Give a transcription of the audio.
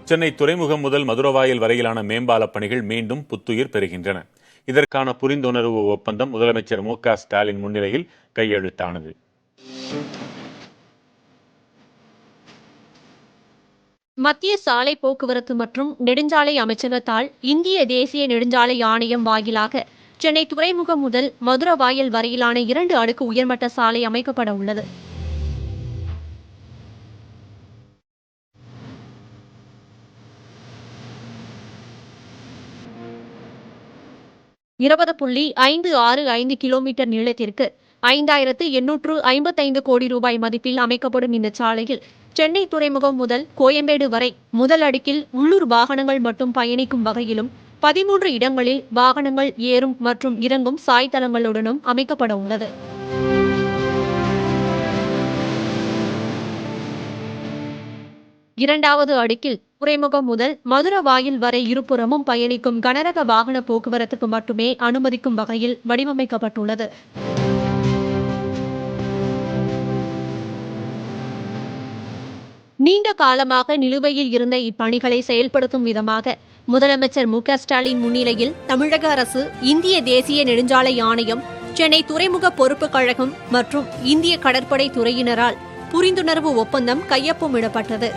சென்னை துறைமுகம் முதல் மதுரவாயல் வரையிலான மேம்பால பணிகள் மீண்டும் புத்துயிர் பெறுகின்றன. இதற்கான புரிந்துணர்வு ஒப்பந்தம் முதலமைச்சர் மு.க. ஸ்டாலின் முன்னிலையில் கையெழுத்தானது. மத்திய சாலை போக்குவரத்து மற்றும் நெடுஞ்சாலை அமைச்சகத்தால் இந்திய தேசிய நெடுஞ்சாலை ஆணையம் வாயிலாக சென்னை துறைமுகம் முதல் மதுரவாயல் வரையிலான 2 அடுக்கு உயர்மட்ட சாலை அமைக்கப்பட உள்ளது. (20.565 கிலோமீட்டர் நீளத்திற்கு 5,855 கோடி ரூபாய் மதிப்பில் அமைக்கப்படும் இந்த சாலையில் சென்னை துறைமுகம் முதல் கோயம்பேடு வரை முதல் அடுக்கில் உள்ளூர் வாகனங்கள் மட்டும் பயணிக்கும் வகையிலும் 13 இடங்களில் வாகனங்கள் ஏறும் மற்றும் இறங்கும் சாய்தளங்களுடனும் அமைக்கப்பட உள்ளது. இரண்டாவது அடுக்கில் துறைமுகம் முதல் மதுரவாயல் வரை இருபுறமும் பயணிக்கும் கனரக வாகன போக்குவரத்துக்கு மட்டுமே அனுமதிக்கும் வகையில் வடிவமைக்கப்பட்டுள்ளது. நீண்ட காலமாக நிலுவையில் இருந்த இப்பணிகளை செயல்படுத்தும் விதமாக முதலமைச்சர் மு.க. ஸ்டாலின் முன்னிலையில் தமிழக அரசு இந்திய தேசிய நெடுஞ்சாலை ஆணையம், சென்னை துறைமுக பொறுப்பு கழகம் மற்றும் இந்திய கடற்படை துறையினரால் புரிந்துணர்வு ஒப்பந்தம் கையொப்பமிடப்பட்டது.